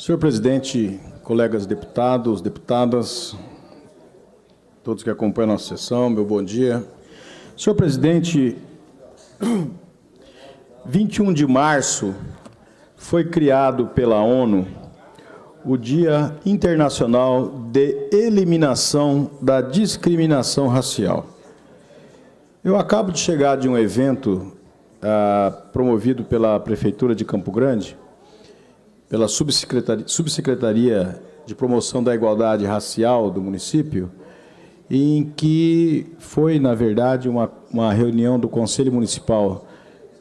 Senhor presidente, colegas deputados, deputadas, todos que acompanham a nossa sessão, meu bom dia. Senhor presidente, 21 de março foi criado pela ONU o Dia Internacional de Eliminação da Discriminação Racial. Eu acabo de chegar de um evento promovido pela Prefeitura de Campo Grande, pela Subsecretaria de Promoção da Igualdade Racial do município, em que foi, na verdade, uma reunião do Conselho Municipal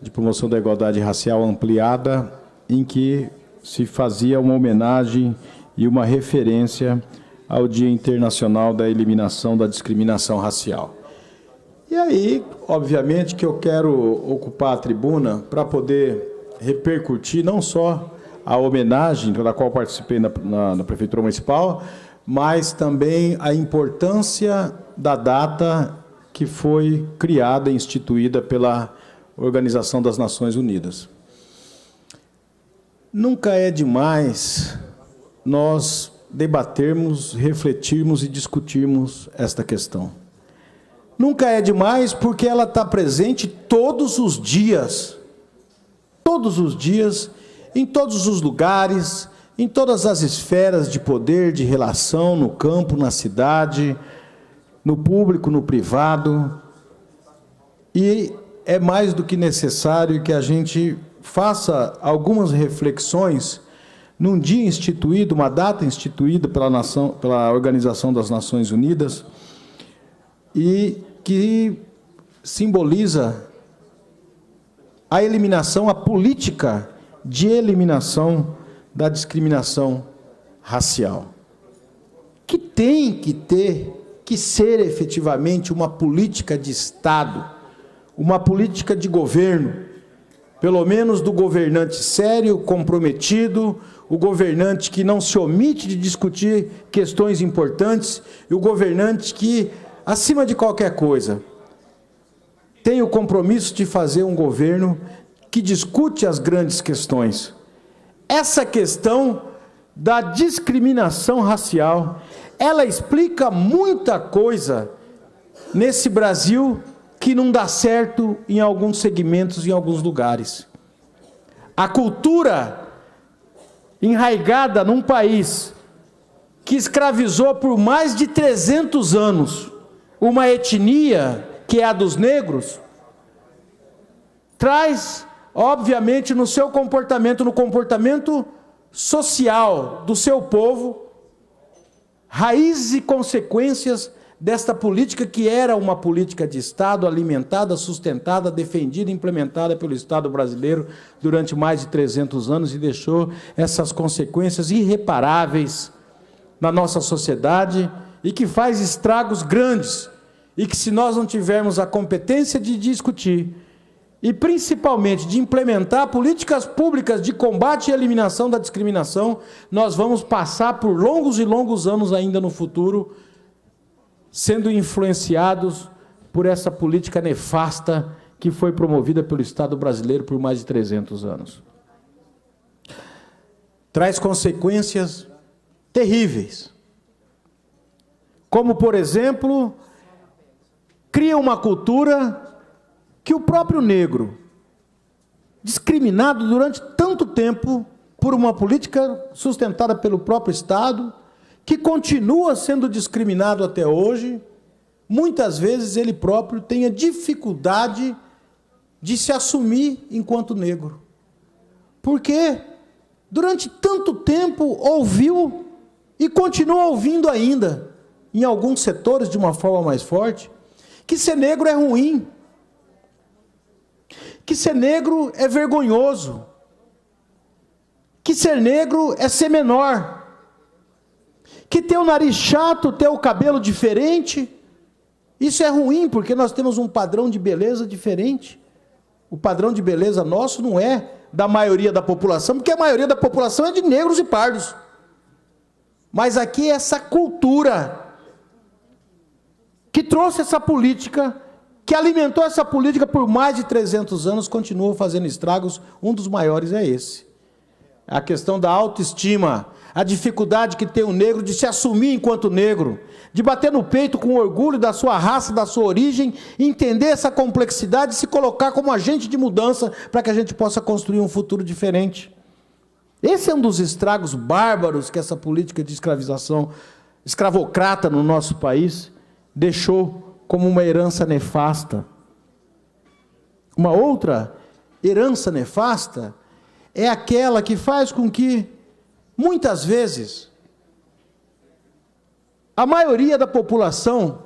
de Promoção da Igualdade Racial ampliada, em que se fazia uma homenagem e uma referência ao Dia Internacional da Eliminação da Discriminação Racial. E aí, obviamente, que eu quero ocupar a tribuna para poder repercutir não só a homenagem pela qual participei na Prefeitura Municipal, mas também a importância da data que foi criada e instituída pela Organização das Nações Unidas. Nunca é demais nós debatermos, refletirmos e discutirmos esta questão. Nunca é demais porque ela está presente todos os dias, em todos os lugares, em todas as esferas de poder, de relação, no campo, na cidade, no público, no privado. E é mais do que necessário que a gente faça algumas reflexões num dia instituído, uma data instituída pela Organização das Nações Unidas, e que simboliza a eliminação, a política de eliminação da discriminação racial, que tem que ser efetivamente uma política de Estado, uma política de governo, pelo menos do governante sério, comprometido, o governante que não se omite de discutir questões importantes, e o governante que, acima de qualquer coisa, tem o compromisso de fazer um governo que discute as grandes questões. Essa questão da discriminação racial, ela explica muita coisa nesse Brasil que não dá certo em alguns segmentos, em alguns lugares. A cultura enraigada num país que escravizou por mais de 300 anos uma etnia, que é a dos negros, traz, obviamente, no seu comportamento, no comportamento social do seu povo, raízes e consequências desta política que era uma política de Estado, alimentada, sustentada, defendida e implementada pelo Estado brasileiro durante mais de 300 anos e deixou essas consequências irreparáveis na nossa sociedade e que faz estragos grandes e que, se nós não tivermos a competência de discutir e principalmente de implementar políticas públicas de combate e eliminação da discriminação, nós vamos passar por longos e longos anos ainda no futuro sendo influenciados por essa política nefasta que foi promovida pelo Estado brasileiro por mais de 300 anos. Traz consequências terríveis, como, por exemplo, cria uma cultura que o próprio negro, discriminado durante tanto tempo por uma política sustentada pelo próprio Estado, que continua sendo discriminado até hoje, muitas vezes ele próprio tenha dificuldade de se assumir enquanto negro. Porque durante tanto tempo ouviu e continua ouvindo ainda, em alguns setores de uma forma mais forte, que ser negro é ruim, que ser negro é vergonhoso, que ser negro é ser menor, que ter o nariz chato, ter o cabelo diferente, isso é ruim, porque nós temos um padrão de beleza diferente. O padrão de beleza nosso não é da maioria da população, porque a maioria da população é de negros e pardos. Mas aqui é essa cultura que trouxe essa política, que alimentou essa política por mais de 300 anos, continua fazendo estragos, um dos maiores é esse. A questão da autoestima, a dificuldade que tem o negro de se assumir enquanto negro, de bater no peito com orgulho da sua raça, da sua origem, entender essa complexidade e se colocar como agente de mudança para que a gente possa construir um futuro diferente. Esse é um dos estragos bárbaros que essa política de escravização escravocrata no nosso país deixou como uma herança nefasta. Uma outra herança nefasta é aquela que faz com que, muitas vezes, a maioria da população,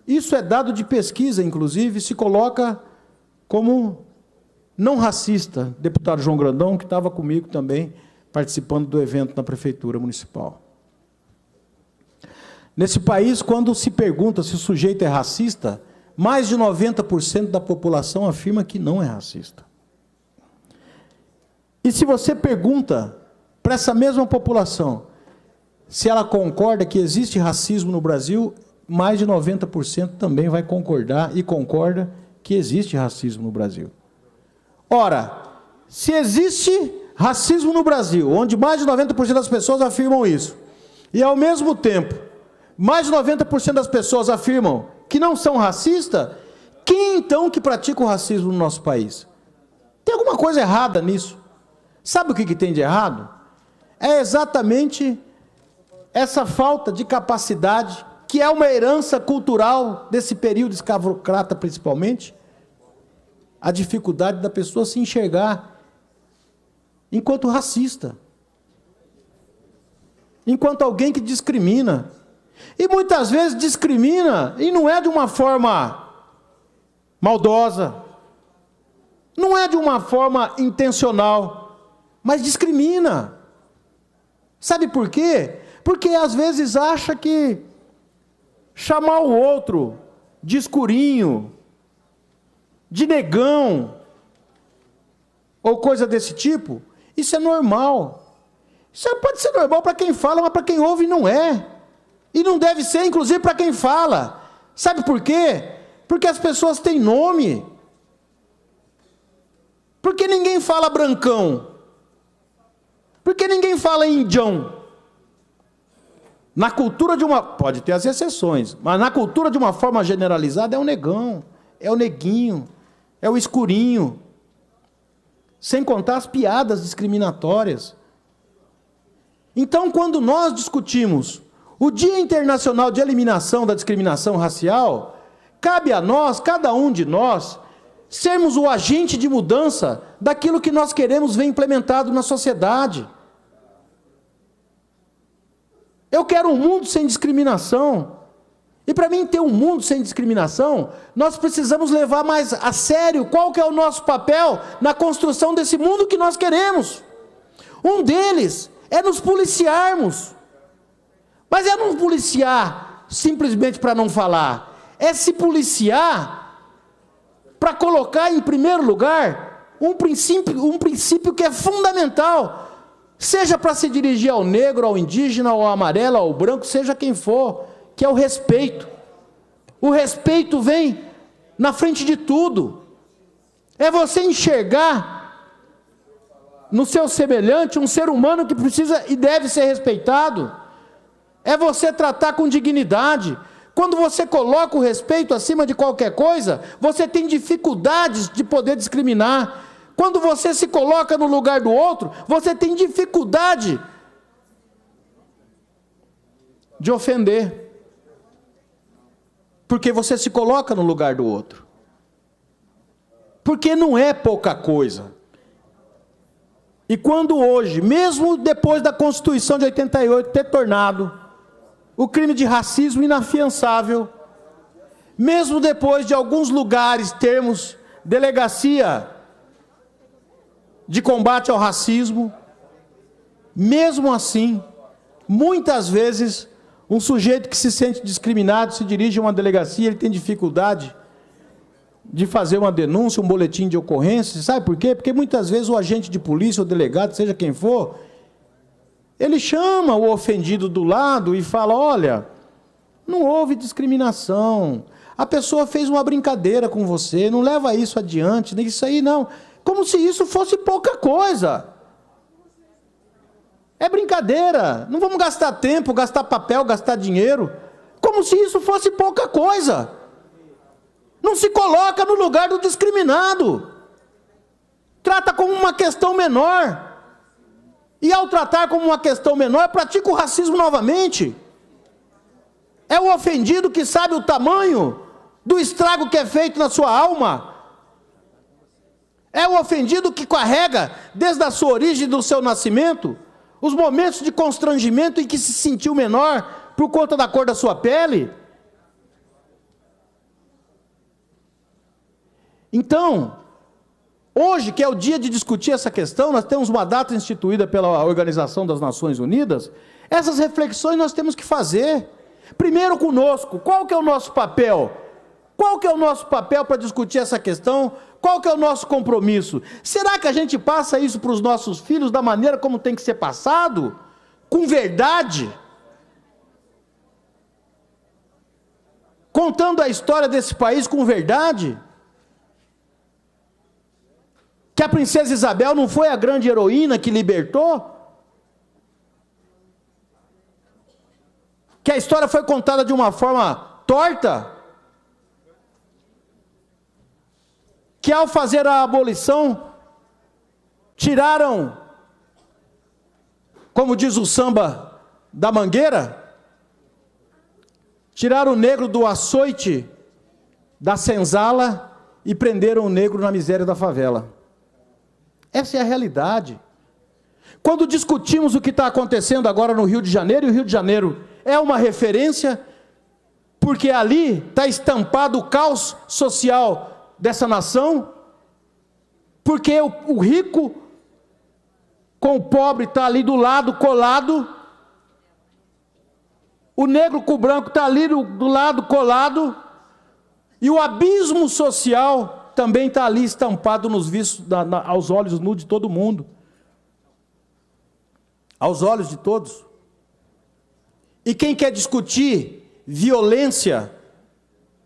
isso é dado de pesquisa, inclusive, se coloca como não racista. Deputado João Grandão, que estava comigo também, participando do evento na Prefeitura Municipal. Nesse país, quando se pergunta se o sujeito é racista, mais de 90% da população afirma que não é racista. E se você pergunta para essa mesma população se ela concorda que existe racismo no Brasil, mais de 90% também vai concordar e concorda que existe racismo no Brasil. Ora, se existe racismo no Brasil, onde mais de 90% das pessoas afirmam isso, e ao mesmo tempo, mais de 90% das pessoas afirmam que não são racistas, quem então que pratica o racismo no nosso país? Tem alguma coisa errada nisso. Sabe o que tem de errado? É exatamente essa falta de capacidade, que é uma herança cultural desse período escravocrata principalmente, a dificuldade da pessoa se enxergar enquanto racista, enquanto alguém que discrimina. E muitas vezes discrimina, e não é de uma forma maldosa, não é de uma forma intencional, mas discrimina. Sabe por quê? Porque às vezes acha que chamar o outro de escurinho, de negão, ou coisa desse tipo, isso é normal. Isso pode ser normal para quem fala, mas para quem ouve não é. E não deve ser, inclusive, para quem fala. Sabe por quê? Porque as pessoas têm nome. Por que ninguém fala brancão? Por que ninguém fala indião? Na cultura de uma... Pode ter as exceções, mas na cultura de uma forma generalizada é o negão, é o neguinho, é o escurinho. Sem contar as piadas discriminatórias. Então, quando nós discutimos o Dia Internacional de Eliminação da Discriminação Racial, cabe a nós, cada um de nós, sermos o agente de mudança daquilo que nós queremos ver implementado na sociedade. Eu quero um mundo sem discriminação. E para mim ter um mundo sem discriminação, nós precisamos levar mais a sério qual que é o nosso papel na construção desse mundo que nós queremos. Um deles é nos policiarmos. Mas é não policiar simplesmente para não falar. É se policiar para colocar em primeiro lugar um princípio que é fundamental. Seja para se dirigir ao negro, ao indígena, ao amarelo, ao branco, seja quem for, que é o respeito. O respeito vem na frente de tudo. É você enxergar no seu semelhante um ser humano que precisa e deve ser respeitado. É você tratar com dignidade. Quando você coloca o respeito acima de qualquer coisa, você tem dificuldades de poder discriminar. Quando você se coloca no lugar do outro, você tem dificuldade de ofender. Porque você se coloca no lugar do outro. Porque não é pouca coisa. E quando hoje, mesmo depois da Constituição de 88 ter tornado o crime de racismo inafiançável, mesmo depois de alguns lugares termos delegacia de combate ao racismo, mesmo assim, muitas vezes, um sujeito que se sente discriminado, se dirige a uma delegacia, ele tem dificuldade de fazer uma denúncia, um boletim de ocorrência. Sabe por quê? Porque muitas vezes o agente de polícia, o delegado, seja quem for, ele chama o ofendido do lado e fala: olha, não houve discriminação, a pessoa fez uma brincadeira com você, não leva isso adiante, nem isso aí não. Como se isso fosse pouca coisa. É brincadeira. Não vamos gastar tempo, gastar papel, gastar dinheiro, como se isso fosse pouca coisa. Não se coloca no lugar do discriminado. Trata como uma questão menor. E ao tratar como uma questão menor, pratica o racismo novamente. É o ofendido que sabe o tamanho do estrago que é feito na sua alma. É o ofendido que carrega, desde a sua origem, do seu nascimento, os momentos de constrangimento em que se sentiu menor por conta da cor da sua pele. Então, hoje, que é o dia de discutir essa questão, nós temos uma data instituída pela Organização das Nações Unidas. Essas reflexões nós temos que fazer. Primeiro conosco, qual que é o nosso papel? Qual que é o nosso papel para discutir essa questão? Qual que é o nosso compromisso? Será que a gente passa isso para os nossos filhos da maneira como tem que ser passado? Com verdade? Contando a história desse país com verdade? Que a princesa Isabel não foi a grande heroína que libertou? Que a história foi contada de uma forma torta? Que ao fazer a abolição, tiraram, como diz o samba da Mangueira, tiraram o negro do açoite da senzala e prenderam o negro na miséria da favela. Essa é a realidade. Quando discutimos o que está acontecendo agora no Rio de Janeiro, e o Rio de Janeiro é uma referência, porque ali está estampado o caos social dessa nação, porque o rico com o pobre está ali do lado, colado, o negro com o branco está ali do lado, colado, e o abismo social também está ali estampado nos vistos, aos olhos nus de todo mundo, aos olhos de todos. E quem quer discutir violência,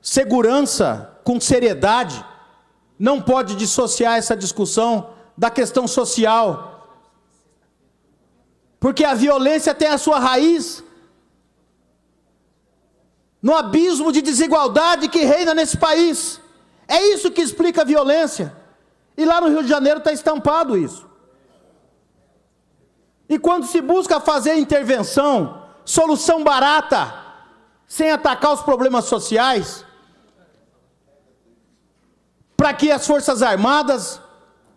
segurança com seriedade, não pode dissociar essa discussão da questão social, porque a violência tem a sua raiz no abismo de desigualdade que reina nesse país. É isso que explica a violência, e lá no Rio de Janeiro está estampado isso. E quando se busca fazer intervenção, solução barata, sem atacar os problemas sociais, para que as Forças Armadas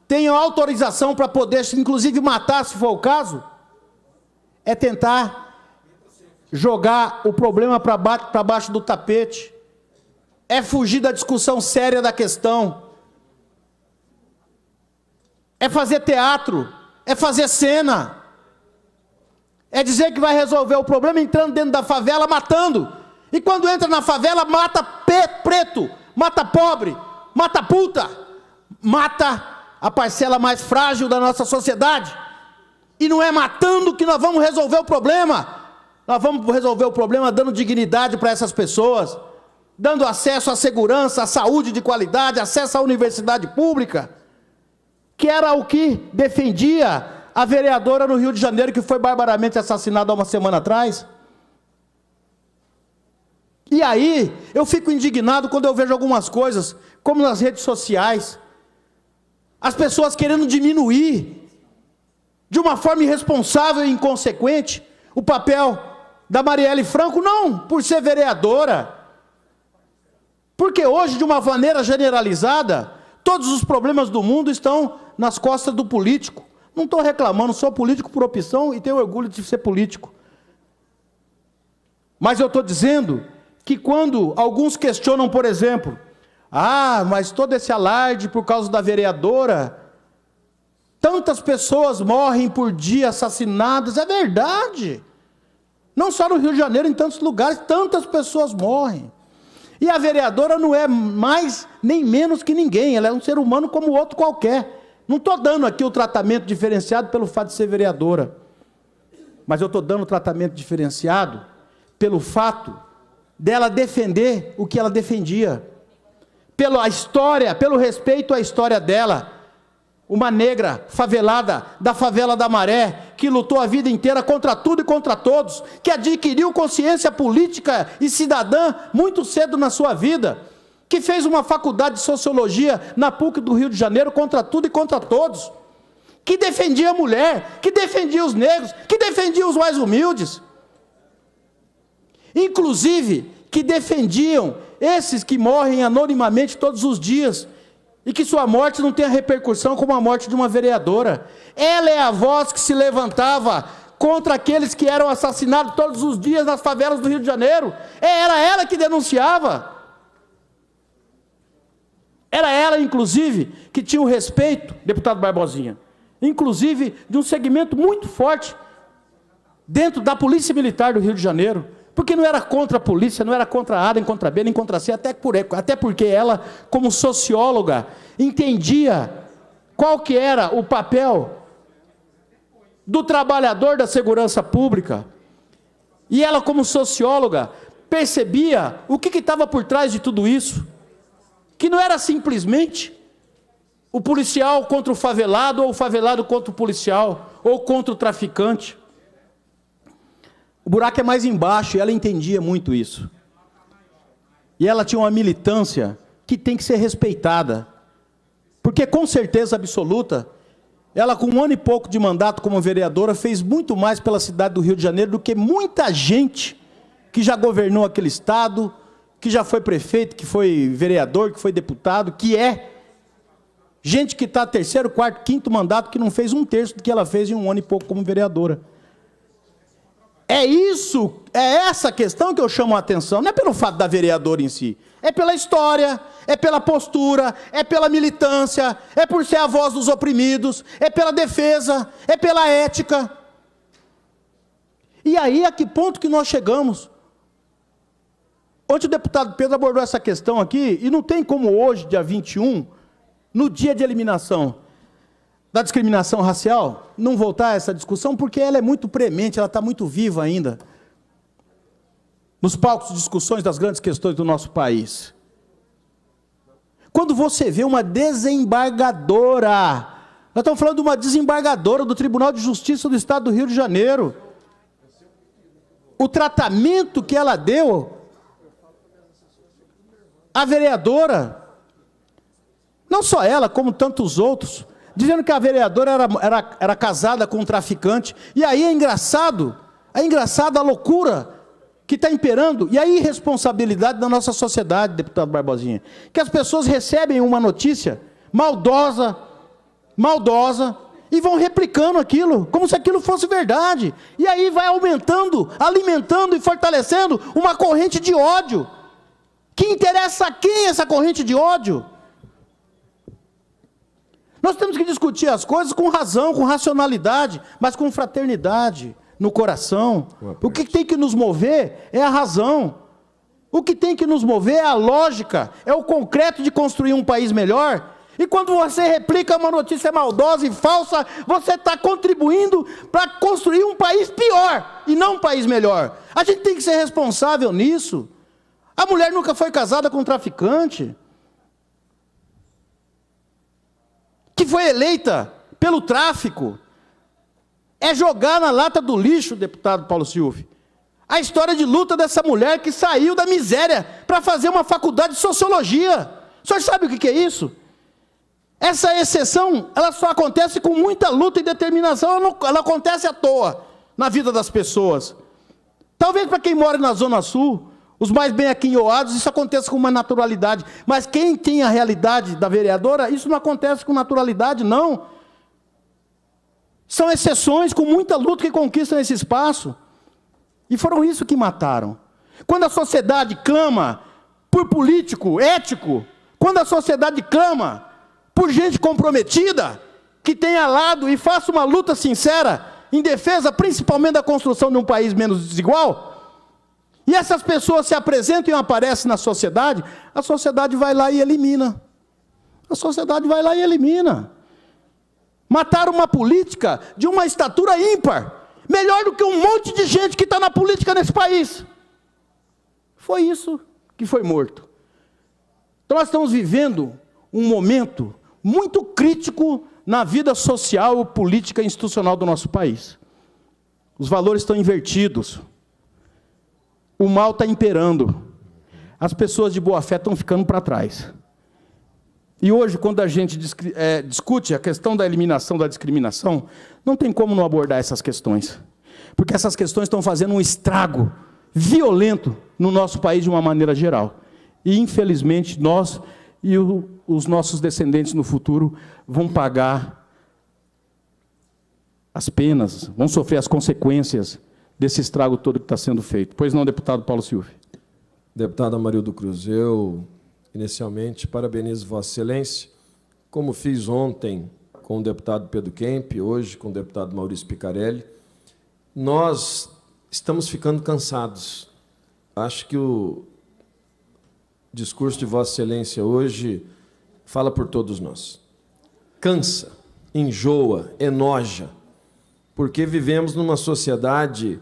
tenham autorização para poder, inclusive, matar, se for o caso, é tentar jogar o problema para baixo do tapete, é fugir da discussão séria da questão, é fazer teatro, é fazer cena, é dizer que vai resolver o problema entrando dentro da favela, matando, e quando entra na favela, mata preto, mata pobre, mata puta, mata a parcela mais frágil da nossa sociedade. E não é matando que nós vamos resolver o problema. Nós vamos resolver o problema dando dignidade para essas pessoas, dando acesso à segurança, à saúde de qualidade, acesso à universidade pública, que era o que defendia a vereadora no Rio de Janeiro, que foi barbaramente assassinada há uma semana atrás. E aí, eu fico indignado quando eu vejo algumas coisas, como nas redes sociais, as pessoas querendo diminuir, de uma forma irresponsável e inconsequente, o papel da Marielle Franco, não por ser vereadora, porque hoje, de uma maneira generalizada, todos os problemas do mundo estão nas costas do político. Não estou reclamando, sou político por opção e tenho orgulho de ser político. Mas eu estou dizendo que quando alguns questionam, por exemplo, mas todo esse alarde por causa da vereadora, tantas pessoas morrem por dia assassinadas, é verdade. Não só no Rio de Janeiro, em tantos lugares, tantas pessoas morrem. E a vereadora não é mais nem menos que ninguém, ela é um ser humano como outro qualquer. Não estou dando aqui o tratamento diferenciado pelo fato de ser vereadora, mas eu estou dando o tratamento diferenciado pelo fato dela defender o que ela defendia, pela história, pelo respeito à história dela, uma negra favelada da favela da Maré, que lutou a vida inteira contra tudo e contra todos, que adquiriu consciência política e cidadã muito cedo na sua vida, que fez uma faculdade de sociologia na PUC do Rio de Janeiro contra tudo e contra todos, que defendia a mulher, que defendia os negros, que defendia os mais humildes, inclusive que defendiam esses que morrem anonimamente todos os dias, e que sua morte não tenha repercussão como a morte de uma vereadora. Ela é a voz que se levantava contra aqueles que eram assassinados todos os dias nas favelas do Rio de Janeiro. Era ela que denunciava. Era ela, inclusive, que tinha o respeito, deputado Barbosinha, inclusive de um segmento muito forte dentro da Polícia Militar do Rio de Janeiro, porque não era contra a polícia, não era contra A, nem contra B, nem contra C, até porque ela, como socióloga, entendia qual que era o papel do trabalhador da segurança pública, e ela, como socióloga, percebia o que estava por trás de tudo isso, que não era simplesmente o policial contra o favelado, ou o favelado contra o policial, ou contra o traficante. O buraco é mais embaixo, e ela entendia muito isso. E ela tinha uma militância que tem que ser respeitada. Porque, com certeza absoluta, ela, com 1 ano e pouco de mandato como vereadora, fez muito mais pela cidade do Rio de Janeiro do que muita gente que já governou aquele estado, que já foi prefeito, que foi vereador, que foi deputado, que é gente que está 3º, 4º, 5º mandato, que não fez 1/3 do que ela fez em 1 ano e pouco como vereadora. É essa questão que eu chamo a atenção, não é pelo fato da vereadora em si, é pela história, é pela postura, é pela militância, é por ser a voz dos oprimidos, é pela defesa, é pela ética. E aí, a que ponto que nós chegamos? Ontem o deputado Pedro abordou essa questão aqui, e não tem como hoje, dia 21, no dia de eliminação da discriminação racial, não voltar a essa discussão, porque ela é muito premente, ela está muito viva ainda, nos palcos de discussões das grandes questões do nosso país. Quando você vê uma desembargadora, nós estamos falando de uma desembargadora do Tribunal de Justiça do Estado do Rio de Janeiro, o tratamento que ela deu à vereadora, não só ela, como tantos outros, dizendo que a vereadora era casada com um traficante. E aí é engraçado a loucura que está imperando, e a irresponsabilidade da nossa sociedade, deputado Barbosinha, que as pessoas recebem uma notícia maldosa, e vão replicando aquilo, como se aquilo fosse verdade, e aí vai aumentando, alimentando e fortalecendo uma corrente de ódio, que interessa a quem essa corrente de ódio? Nós temos que discutir as coisas com razão, com racionalidade, mas com fraternidade no coração. O que tem que nos mover é a razão. O que tem que nos mover é a lógica, é o concreto de construir um país melhor. E quando você replica uma notícia maldosa e falsa, você está contribuindo para construir um país pior e não um país melhor. A gente tem que ser responsável nisso. A mulher nunca foi casada com um traficante, que foi eleita pelo tráfico. É jogar na lata do lixo, deputado Paulo Silva, a história de luta dessa mulher que saiu da miséria para fazer uma faculdade de sociologia. O senhor sabe o que é isso? Essa exceção, ela só acontece com muita luta e determinação, ela acontece à toa na vida das pessoas. Talvez para quem mora na Zona Sul, os mais bem aquinhoados, isso acontece com uma naturalidade. Mas quem tem a realidade da vereadora, isso não acontece com naturalidade, não. São exceções com muita luta que conquistam esse espaço. E foram isso que mataram. Quando a sociedade clama por político ético, quando a sociedade clama por gente comprometida, que tenha lado e faça uma luta sincera, em defesa principalmente da construção de um país menos desigual, e essas pessoas se apresentam e aparecem na sociedade, a sociedade vai lá e elimina. A sociedade vai lá e elimina. Mataram uma política de uma estatura ímpar, melhor do que um monte de gente que está na política nesse país. Foi isso que foi morto. Então nós estamos vivendo um momento muito crítico na vida social, política e institucional do nosso país. Os valores estão invertidos. O mal está imperando. As pessoas de boa fé estão ficando para trás. E hoje, quando a gente discute a questão da eliminação da discriminação, não tem como não abordar essas questões. Porque essas questões estão fazendo um estrago violento no nosso país de uma maneira geral. E, infelizmente, nós e os nossos descendentes no futuro vão pagar as penas, vão sofrer as consequências desse estrago todo que está sendo feito. Pois não, deputado Paulo Silva? Deputado Amarildo Cruz, eu, inicialmente, parabenizo Vossa Excelência, como fiz ontem com o deputado Pedro Kemp, hoje com o deputado Maurício Picarelli. Nós estamos ficando cansados. Acho que o discurso de Vossa Excelência hoje fala por todos nós. Cansa, enjoa, enoja, porque vivemos numa sociedade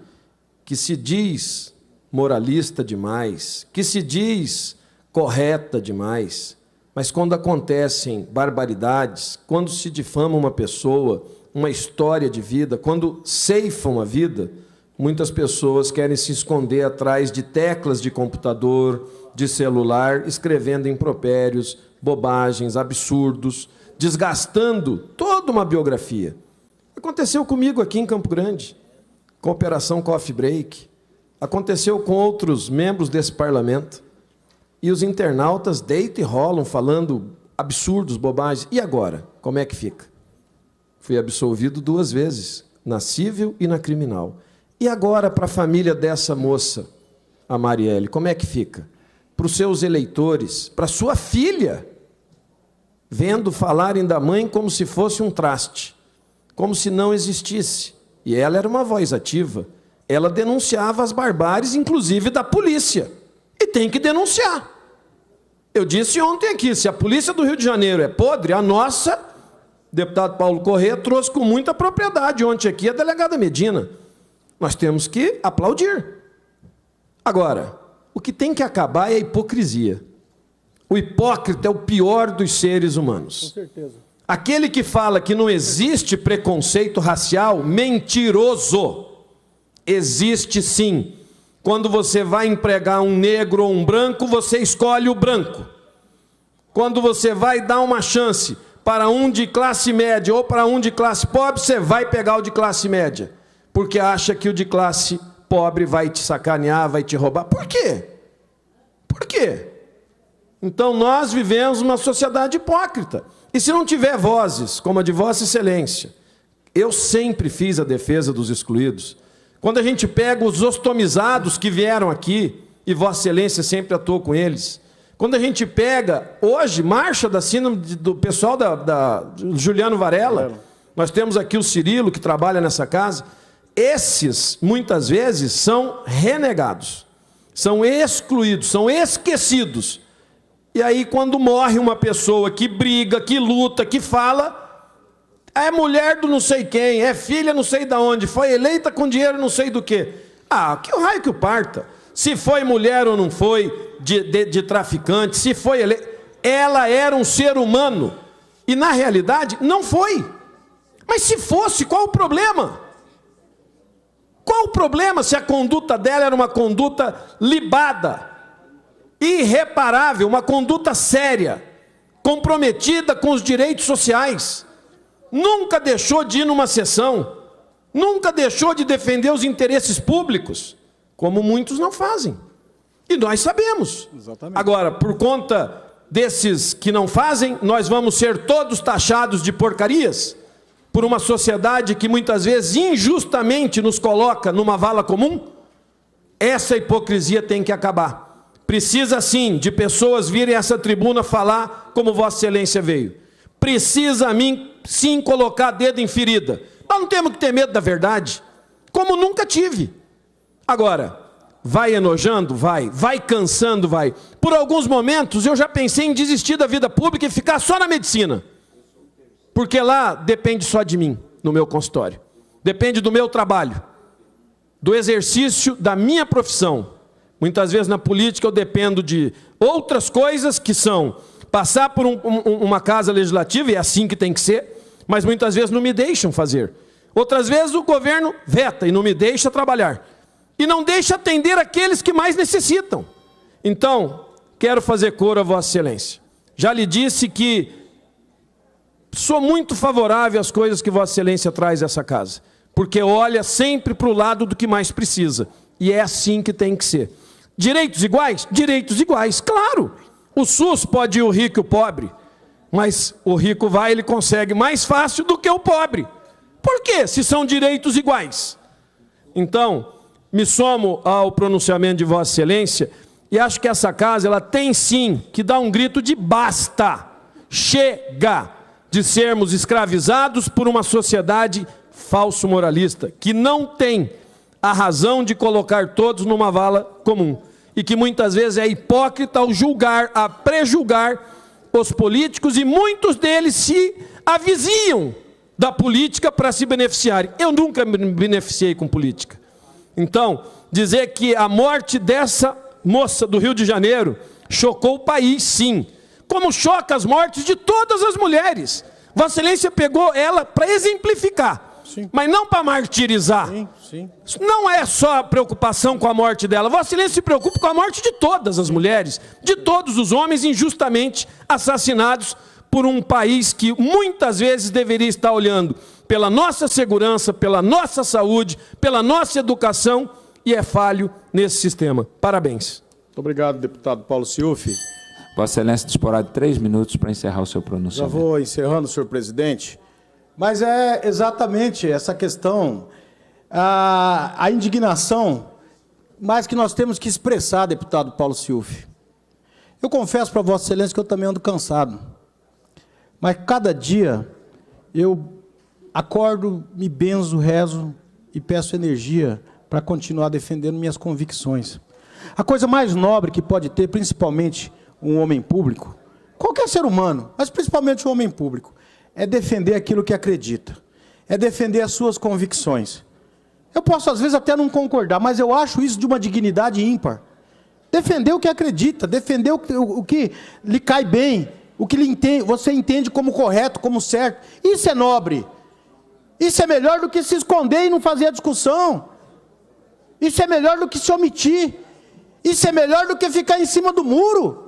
que se diz moralista demais, que se diz correta demais, mas quando acontecem barbaridades, quando se difama uma pessoa, uma história de vida, quando ceifam a vida, muitas pessoas querem se esconder atrás de teclas de computador, de celular, escrevendo impropérios, bobagens, absurdos, desgastando toda uma biografia. Aconteceu comigo aqui em Campo Grande, com a Operação Coffee Break. Aconteceu com outros membros desse parlamento. E os internautas deitam e rolam, falando absurdos, bobagens. E agora? Como é que fica? Fui absolvido 2 vezes, na civil e na criminal. E agora, para a família dessa moça, a Marielle, como é que fica? Para os seus eleitores, para sua filha, vendo falarem da mãe como se fosse um traste, como se não existisse. E ela era uma voz ativa. Ela denunciava as barbáries, inclusive da polícia. E tem que denunciar. Eu disse ontem aqui, se a polícia do Rio de Janeiro é podre, a nossa, deputado Paulo Corrêa, trouxe com muita propriedade ontem aqui a delegada Medina. Nós temos que aplaudir. Agora, o que tem que acabar é a hipocrisia. O hipócrita é o pior dos seres humanos. Com certeza. Aquele que fala que não existe preconceito racial, mentiroso. Existe sim. Quando você vai empregar um negro ou um branco, você escolhe o branco. Quando você vai dar uma chance para um de classe média ou para um de classe pobre, você vai pegar o de classe média. Porque acha que o de classe pobre vai te sacanear, vai te roubar. Por quê? Por quê? Então nós vivemos uma sociedade hipócrita. E se não tiver vozes, como a de Vossa Excelência, eu sempre fiz a defesa dos excluídos. Quando a gente pega os ostomizados que vieram aqui, e Vossa Excelência sempre atuou com eles. Quando a gente pega, hoje, marcha da síndrome do pessoal da Juliano Varela, nós temos aqui o Cirilo, que trabalha nessa casa. Esses, muitas vezes, são renegados, são excluídos, são esquecidos. E aí, quando morre uma pessoa que briga, que luta, que fala, é mulher do não sei quem, é filha não sei de onde, foi eleita com dinheiro não sei do quê. Ah, que o raio que o parta. Se foi mulher ou não foi de traficante, se foi eleita, ela era um ser humano. E na realidade não foi. Mas se fosse, qual o problema? Qual o problema se a conduta dela era uma conduta libada, irreparável, uma conduta séria, comprometida com os direitos sociais? Nunca deixou de ir numa sessão, nunca deixou de defender os interesses públicos, como muitos não fazem. E nós sabemos. Exatamente. Agora, por conta desses que não fazem, nós vamos ser todos taxados de porcarias por uma sociedade que muitas vezes injustamente nos coloca numa vala comum? Essa hipocrisia tem que acabar. Precisa sim de pessoas virem a essa tribuna falar como Vossa Excelência veio. Precisa sim colocar dedo em ferida. Nós não temos que ter medo da verdade, como nunca tive. Agora, vai enojando? Vai cansando? Vai. Por alguns momentos eu já pensei em desistir da vida pública e ficar só na medicina. Porque lá depende só de mim, no meu consultório. Depende do meu trabalho, do exercício da minha profissão. Muitas vezes na política eu dependo de outras coisas que são passar por uma casa legislativa, e é assim que tem que ser, mas muitas vezes não me deixam fazer. Outras vezes o governo veta e não me deixa trabalhar. E não deixa atender aqueles que mais necessitam. Então, quero fazer coro a Vossa Excelência. Já lhe disse que sou muito favorável às coisas que Vossa Excelência traz a essa casa. Porque olha sempre para o lado do que mais precisa. E é assim que tem que ser. Direitos iguais? Direitos iguais, claro. O SUS pode ir o rico e o pobre. Mas o rico vai, ele consegue mais fácil do que o pobre. Por quê? Se são direitos iguais. Então, me somo ao pronunciamento de Vossa Excelência e acho que essa casa ela tem sim que dar um grito de basta. Chega de sermos escravizados por uma sociedade falso moralista, que não tem a razão de colocar todos numa vala comum. E que muitas vezes é hipócrita ao julgar, a prejulgar os políticos, e muitos deles se avizinham da política para se beneficiarem. Eu nunca me beneficiei com política. Então, dizer que a morte dessa moça do Rio de Janeiro chocou o país, sim. Como choca as mortes de todas as mulheres. Vossa Excelência pegou ela para exemplificar, sim, mas não para martirizar. Sim, sim. Não é só preocupação com a morte dela. Vossa Excelência se preocupa com a morte de todas as mulheres, de todos os homens injustamente assassinados por um país que muitas vezes deveria estar olhando pela nossa segurança, pela nossa saúde, pela nossa educação, e é falho nesse sistema. Parabéns. Muito obrigado, deputado Paulo Schiuffi. Vossa Excelência disporá de 3 minutos para encerrar o seu pronunciamento. Já vou encerrando, senhor presidente. Mas é exatamente essa questão, a indignação, mas que nós temos que expressar, deputado Paulo Schiuffi. Eu confesso para Vossa Excelência que eu também ando cansado. Mas cada dia eu acordo, me benzo, rezo e peço energia para continuar defendendo minhas convicções. A coisa mais nobre que pode ter, principalmente um homem público, qualquer ser humano, mas principalmente um homem público, é defender aquilo que acredita, é defender as suas convicções. Eu posso, às vezes, até não concordar, mas eu acho isso de uma dignidade ímpar. Defender o que acredita, defender o que lhe cai bem, o que você entende como correto, como certo. Isso é nobre. Isso é melhor do que se esconder e não fazer a discussão. Isso é melhor do que se omitir. Isso é melhor do que ficar em cima do muro.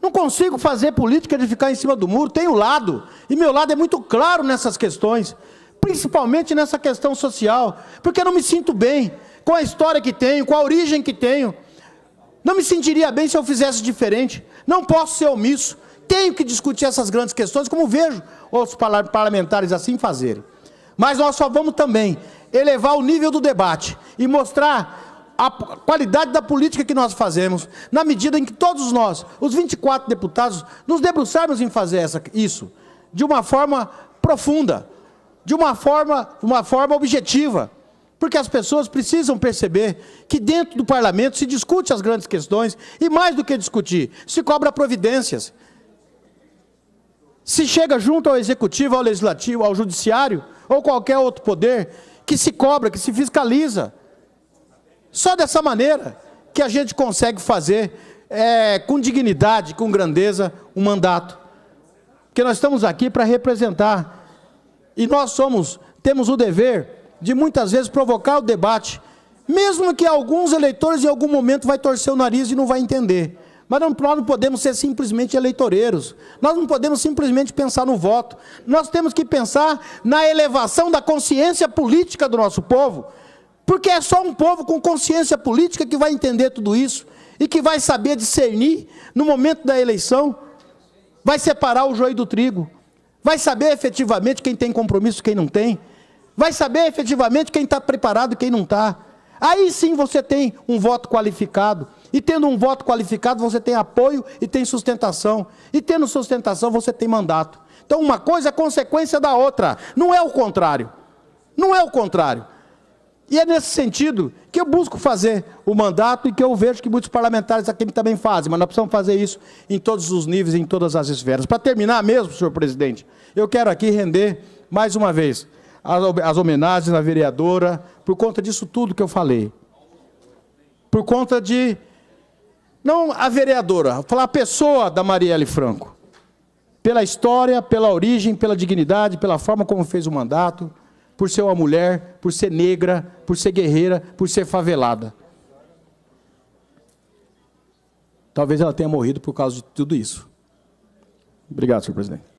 Não consigo fazer política de ficar em cima do muro. Tenho lado. E meu lado é muito claro nessas questões. Principalmente nessa questão social. Porque eu não me sinto bem com a história que tenho, com a origem que tenho. Não me sentiria bem se eu fizesse diferente. Não posso ser omisso. Tenho que discutir essas grandes questões, como vejo outros parlamentares assim fazerem. Mas nós só vamos também elevar o nível do debate e mostrar a qualidade da política que nós fazemos, na medida em que todos nós, os 24 deputados, nos debruçarmos em fazer isso de uma forma profunda, de uma forma objetiva. Porque as pessoas precisam perceber que dentro do parlamento se discute as grandes questões e, mais do que discutir, se cobra providências. Se chega junto ao executivo, ao legislativo, ao judiciário ou qualquer outro poder, que se cobra, que se fiscaliza. Só dessa maneira que a gente consegue fazer com dignidade, com grandeza, um mandato. Porque nós estamos aqui para representar. E nós temos o dever de muitas vezes provocar o debate, mesmo que alguns eleitores em algum momento vai torcer o nariz e não vai entender. Mas nós não podemos ser simplesmente eleitoreiros, nós não podemos simplesmente pensar no voto, nós temos que pensar na elevação da consciência política do nosso povo, porque é só um povo com consciência política que vai entender tudo isso, e que vai saber discernir no momento da eleição, vai separar o joio do trigo, vai saber efetivamente quem tem compromisso e quem não tem, vai saber efetivamente quem está preparado e quem não está. Aí sim você tem um voto qualificado. E tendo um voto qualificado, você tem apoio e tem sustentação. E tendo sustentação, você tem mandato. Então uma coisa é consequência da outra. Não é o contrário. Não é o contrário. E é nesse sentido que eu busco fazer o mandato e que eu vejo que muitos parlamentares aqui também fazem. Mas nós precisamos fazer isso em todos os níveis, em todas as esferas. Para terminar mesmo, senhor presidente, eu quero aqui render, mais uma vez, as homenagens à vereadora, por conta disso tudo que eu falei. Por conta de, não a vereadora, vou falar a pessoa da Marielle Franco. Pela história, pela origem, pela dignidade, pela forma como fez o mandato, por ser uma mulher, por ser negra, por ser guerreira, por ser favelada. Talvez ela tenha morrido por causa de tudo isso. Obrigado, senhor presidente.